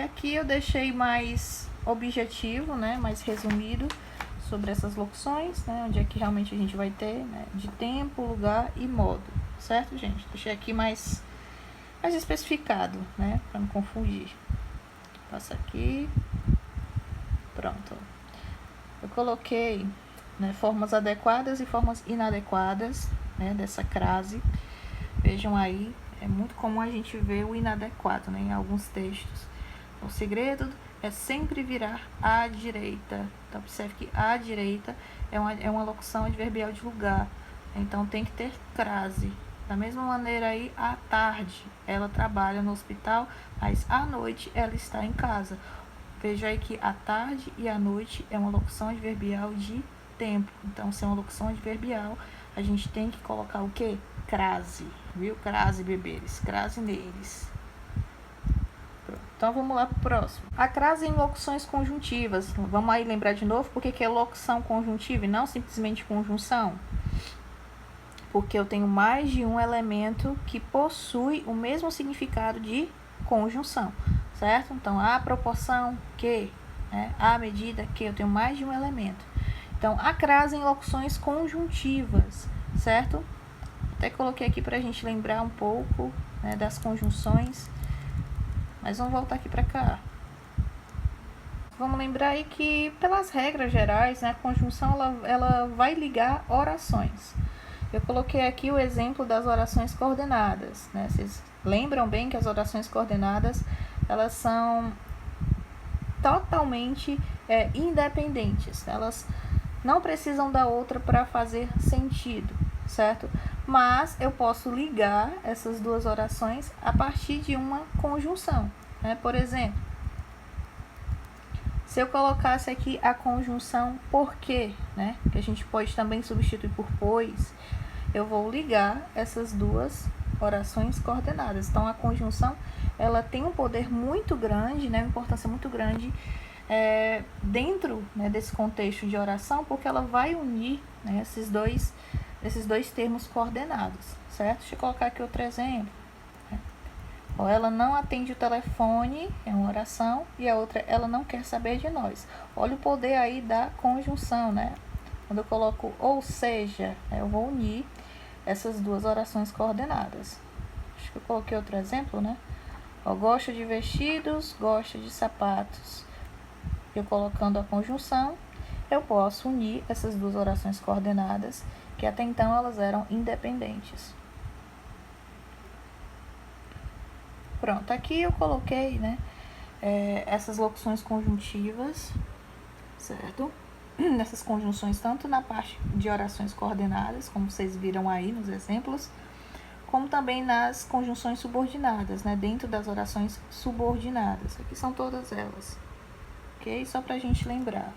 aqui eu deixei mais objetivo, né, mais resumido sobre essas locuções, né, onde é que realmente a gente vai ter, né, de tempo, lugar e modo, certo, gente? Deixei aqui mais especificado, né, para não confundir. Passa aqui, pronto. Eu coloquei, né, formas adequadas e formas inadequadas, né, dessa crase. Vejam aí, é muito comum a gente ver o inadequado, né, em alguns textos. O segredo é sempre virar à direita. Então, observe que à direita é uma locução adverbial de lugar. Então, tem que ter crase. Da mesma maneira aí, à tarde, ela trabalha no hospital, mas à noite ela está em casa. Veja aí que à tarde e à noite é uma locução adverbial de tempo. Então, se é uma locução adverbial, a gente tem que colocar o quê? Crase, viu? Crase, beberes. Crase neles. Então, vamos lá para o próximo. A crase em locuções conjuntivas. Vamos aí lembrar de novo porque que é locução conjuntiva e não simplesmente conjunção. Porque eu tenho mais de um elemento que possui o mesmo significado de conjunção, certo? Então, a proporção que, né? A medida que, eu tenho mais de um elemento. Então, a crase em locuções conjuntivas, certo? Até coloquei aqui para a gente lembrar um pouco, né, das conjunções. Mas vamos voltar aqui para cá. Vamos lembrar aí que, pelas regras gerais, né, a conjunção ela vai ligar orações. Eu coloquei aqui o exemplo das orações coordenadas, né? Vocês lembram bem que as orações coordenadas, elas são totalmente independentes. Elas não precisam da outra para fazer sentido, certo? Mas eu posso ligar essas duas orações a partir de uma conjunção, né? Por exemplo, se eu colocasse aqui a conjunção porque, né, que a gente pode também substituir por pois, eu vou ligar essas duas orações coordenadas. Então, a conjunção, ela tem um poder muito grande, né, uma importância muito grande dentro, né, desse contexto de oração, porque ela vai unir, né, esses dois termos coordenados, certo? Deixa eu colocar aqui outro exemplo. Ou ela não atende o telefone, é uma oração, e a outra, ela não quer saber de nós. Olha o poder aí da conjunção, né? Quando eu coloco ou seja, eu vou unir essas duas orações coordenadas. Acho que eu coloquei outro exemplo, né? Eu gosto de vestidos, gosto de sapatos. Eu colocando a conjunção, eu posso unir essas duas orações coordenadas, que até então elas eram independentes. Pronto, aqui eu coloquei, né, essas locuções conjuntivas, certo? Essas conjunções tanto na parte de orações coordenadas, como vocês viram aí nos exemplos, como também nas conjunções subordinadas, né, dentro das orações subordinadas. Aqui são todas elas, ok? Só pra gente lembrar.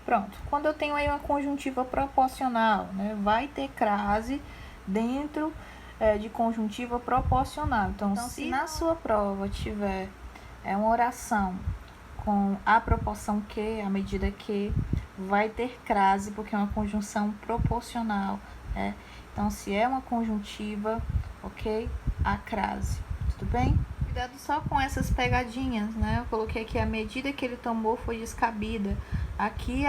Pronto, quando eu tenho aí uma conjuntiva proporcional, né, vai ter crase dentro de conjuntiva proporcional. Então, se na sua prova tiver uma oração com a proporção que, a medida que, vai ter crase, porque é uma conjunção proporcional, né? Então, se é uma conjuntiva, ok? A crase, tudo bem? Cuidado só com essas pegadinhas, né? Eu coloquei aqui a medida que ele tomou foi descabida. Aqui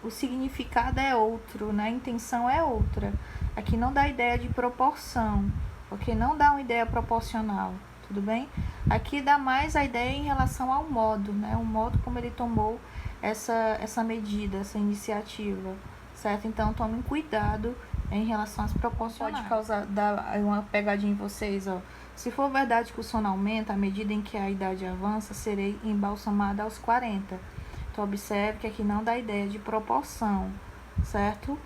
o significado é outro, né? A intenção é outra. Aqui não dá ideia de proporção, ok? Não dá uma ideia proporcional, tudo bem? Aqui dá mais a ideia em relação ao modo, né? O modo como ele tomou essa medida, essa iniciativa, certo? Então, tomem cuidado em relação às proporcionais. Pode dar uma pegadinha em vocês, ó. Se for verdade que o sono aumenta, à medida em que a idade avança, serei embalsamada aos 40. Então, observe que aqui não dá ideia de proporção, certo?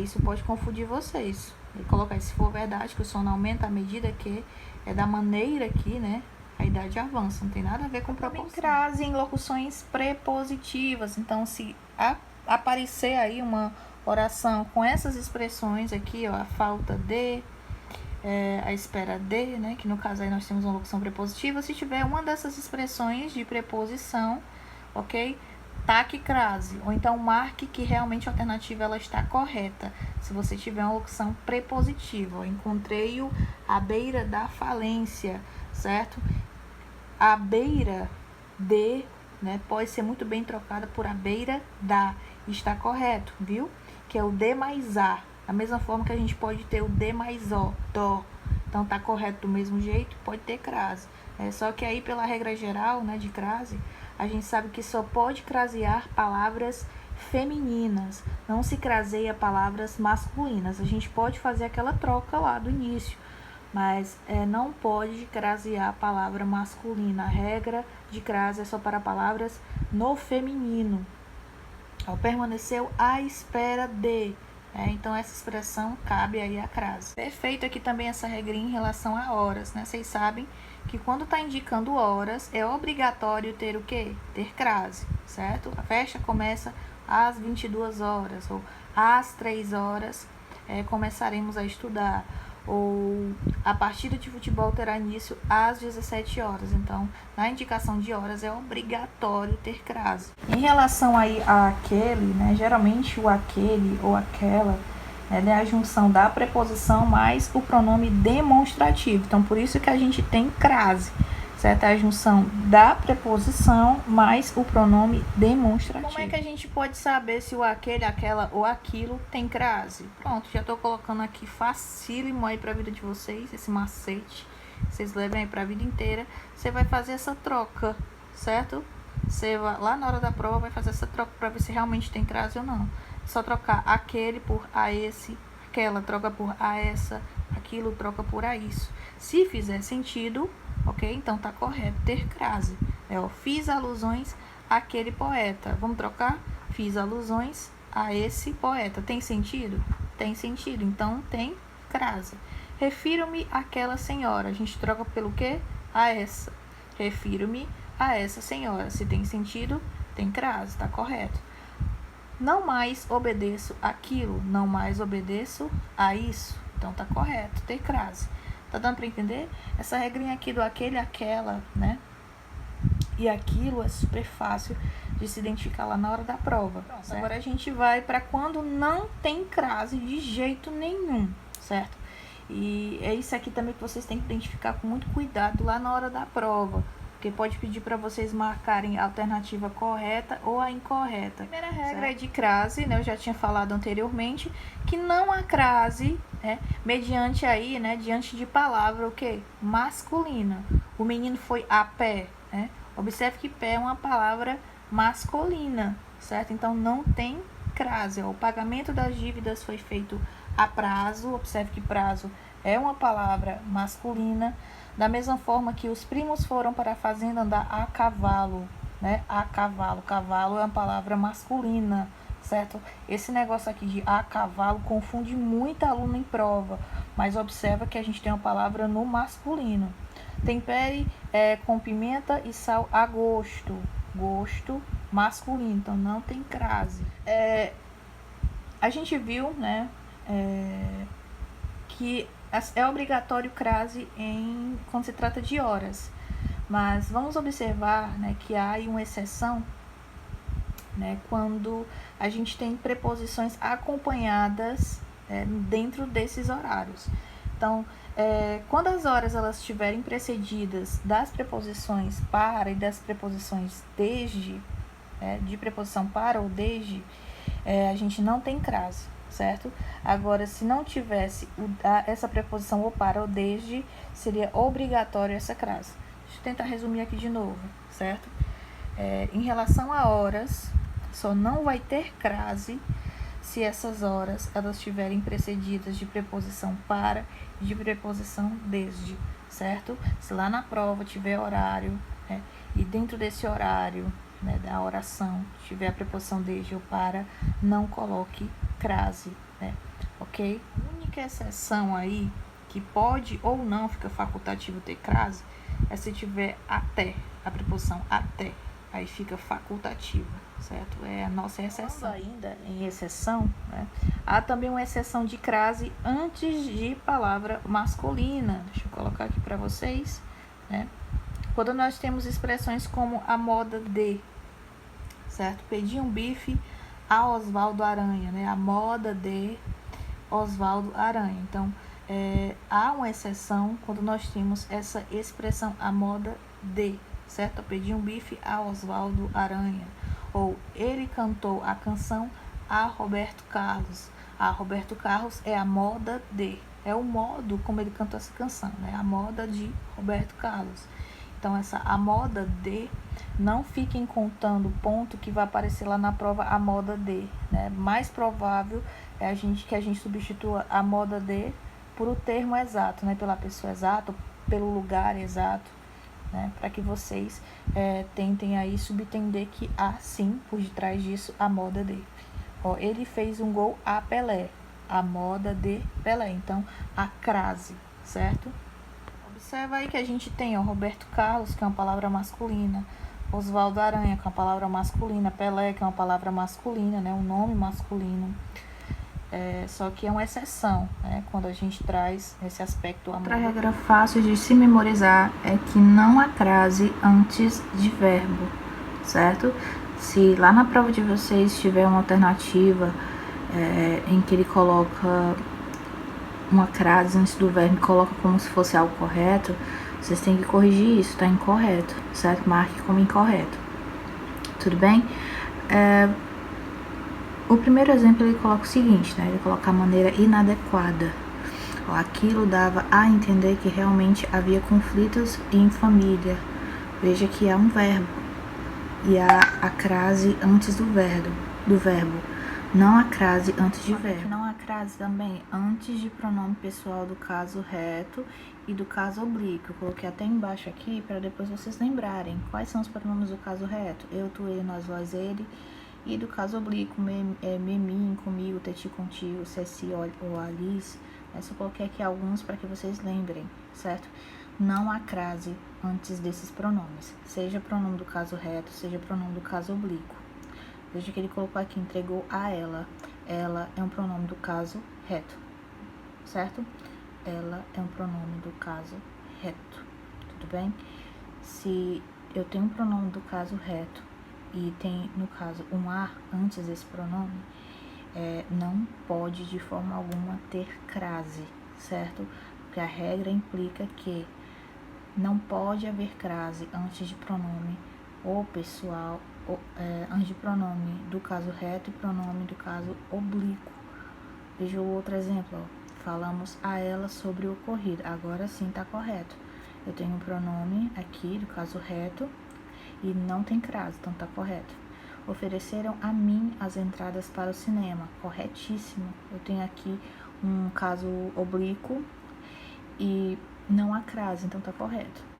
Isso pode confundir vocês. E colocar, se for verdade que o sono aumenta à medida que é da maneira que, né, a idade avança. Não tem nada a ver com proporção. Também trazem locuções prepositivas. Então, se aparecer aí uma oração com essas expressões aqui, ó, a falta de, a espera de, né, que no caso aí nós temos uma locução prepositiva. Se tiver uma dessas expressões de preposição, ok? ataque crase, ou então marque que realmente a alternativa ela está correta. Se você tiver uma locução prepositiva, encontrei-o à beira da falência, certo? A beira de, né, pode ser muito bem trocada por a beira da. Está correto, viu? Que é o D mais A. Da mesma forma que a gente pode ter o D mais O, dó. Então tá correto do mesmo jeito, pode ter crase. Só que aí pela regra geral, né, de crase, a gente sabe que só pode crasear palavras femininas, não se craseia palavras masculinas. A gente pode fazer aquela troca lá do início, mas não pode crasear a palavra masculina. A regra de crase é só para palavras no feminino. Permaneceu à espera de. Então, essa expressão cabe aí a crase. Perfeito aqui também essa regrinha em relação a horas, né? Vocês sabem que quando está indicando horas, é obrigatório ter o quê? Ter crase, certo? A festa começa às 22 horas, ou às 3 horas começaremos a estudar, ou a partida de futebol terá início às 17 horas. Então, na indicação de horas é obrigatório ter crase. Em relação aí a aquele, né, geralmente o aquele ou aquela é a junção da preposição mais o pronome demonstrativo. Então, por isso que a gente tem crase, certo? É a junção da preposição mais o pronome demonstrativo. Como é que a gente pode saber se o aquele, aquela ou aquilo tem crase? Pronto, já estou colocando aqui facílimo aí para a vida de vocês, esse macete. Vocês levem aí para a vida inteira. Você vai fazer essa troca, certo? Você vai, lá na hora da prova vai fazer essa troca para ver se realmente tem crase ou não. Só trocar aquele por a esse, aquela troca por a essa, aquilo troca por a isso. Se fizer sentido, ok? Então tá correto ter crase. Fiz alusões àquele poeta. Vamos trocar? Fiz alusões a esse poeta. Tem sentido? Tem sentido. Então tem crase. Refiro-me àquela senhora. A gente troca pelo quê? A essa. Refiro-me a essa senhora. Se tem sentido, tem crase. Tá correto. Não mais obedeço aquilo. Não mais obedeço a isso. Então tá correto ter crase. Tá dando para entender? Essa regrinha aqui do aquele, aquela, né? E aquilo é super fácil de se identificar lá na hora da prova. Pronto, agora a gente vai para quando não tem crase de jeito nenhum, certo? E é isso aqui também que vocês têm que identificar com muito cuidado lá na hora da prova, porque pode pedir para vocês marcarem a alternativa correta ou a incorreta. A primeira regra é de crase, né? Eu já tinha falado anteriormente que não há crase, mediante aí, né? Diante de palavra o quê? Masculina. O menino foi a pé, né? Observe que pé é uma palavra masculina, certo? Então não tem crase. O pagamento das dívidas foi feito a prazo. Observe que prazo é uma palavra masculina. Da mesma forma que os primos foram para a fazenda andar a cavalo, né? A cavalo. Cavalo é uma palavra masculina, certo? Esse negócio aqui de a cavalo confunde muito aluno em prova, mas observa que a gente tem uma palavra no masculino. Tempere com pimenta e sal a gosto. Gosto masculino, então não tem crase. A gente viu, né, que é obrigatório crase quando se trata de horas, mas vamos observar, né, que há aí uma exceção, né, quando a gente tem preposições acompanhadas dentro desses horários. Então, quando as horas elas estiverem precedidas das preposições para e das preposições desde, de preposição para ou desde, a gente não tem crase, certo? Agora, se não tivesse essa preposição ou para ou desde, seria obrigatório essa crase. Deixa eu tentar resumir aqui de novo, certo? Em relação a horas, só não vai ter crase se essas horas elas estiverem precedidas de preposição para e de preposição desde, certo? Se lá na prova tiver horário, e dentro desse horário, né, da oração, tiver a preposição desde ou para, não coloque crase, né? Ok? A única exceção aí que pode ou não fica facultativo ter crase é se tiver até, a preposição até, aí fica facultativa, certo? É a nossa exceção. Ainda em exceção, né, há também uma exceção de crase antes de palavra masculina. Deixa eu colocar aqui para vocês, né? Quando nós temos expressões como a moda de, certo? Pedi um bife a Oswaldo Aranha, né? A moda de Oswaldo Aranha. Então, há uma exceção quando nós temos essa expressão, a moda de, certo? Eu pedi um bife a Oswaldo Aranha. Ou ele cantou a canção a Roberto Carlos. A Roberto Carlos é a moda de, é o modo como ele cantou essa canção, né? A moda de Roberto Carlos. Então, a moda de, não fiquem contando o ponto que vai aparecer lá na prova, a moda de, né? Mais provável é que a gente substitua a moda de por o termo exato, né? Pela pessoa exata, pelo lugar exato, né? Para que vocês tentem aí subentender que há sim, por detrás disso, a moda de. Ó, ele fez um gol a Pelé, a moda de Pelé. Então, a crase, certo? Observa aí que a gente tem, ó, Roberto Carlos, que é uma palavra masculina, Oswaldo Aranha, que é uma palavra masculina, Pelé, que é uma palavra masculina, né, um nome masculino. Só que é uma exceção, né, quando a gente traz esse aspecto. Outra regra fácil de se memorizar é que não há crase antes de verbo, certo? Se lá na prova de vocês tiver uma alternativa em que ele coloca uma crase antes do verbo e coloca como se fosse algo correto, vocês têm que corrigir isso, tá incorreto, certo? Marque como incorreto. Tudo bem? O primeiro exemplo ele coloca o seguinte, né? Ele coloca a maneira inadequada. Aquilo dava a entender que realmente havia conflitos em família. Veja que há um verbo e há a crase antes do verbo. Não há crase antes de verbo. Não há crase também antes de pronome pessoal do caso reto e do caso oblíquo. Eu coloquei até embaixo aqui para depois vocês lembrarem quais são os pronomes do caso reto. Eu, tu, ele, nós, vós, ele. E do caso oblíquo, mim, comigo, teti, contigo, ceci ou alice. Só coloquei aqui alguns para que vocês lembrem, certo? Não há crase antes desses pronomes, seja pronome do caso reto, seja pronome do caso oblíquo. Veja que ele colocou aqui, entregou a ela. Ela é um pronome do caso reto, certo? Ela é um pronome do caso reto, tudo bem? Se eu tenho um pronome do caso reto e tem, no caso, um ar antes desse pronome, não pode de forma alguma ter crase, certo? Porque a regra implica que não pode haver crase antes de pronome ou pessoal, antes de pronome do caso reto e pronome do caso oblíquo. Veja o outro exemplo, ó. Falamos a ela sobre o ocorrido, agora sim tá correto. Eu tenho um pronome aqui do caso reto e não tem crase, então tá correto. Ofereceram a mim as entradas para o cinema, corretíssimo. Eu tenho aqui um caso oblíquo e não há crase, então tá correto.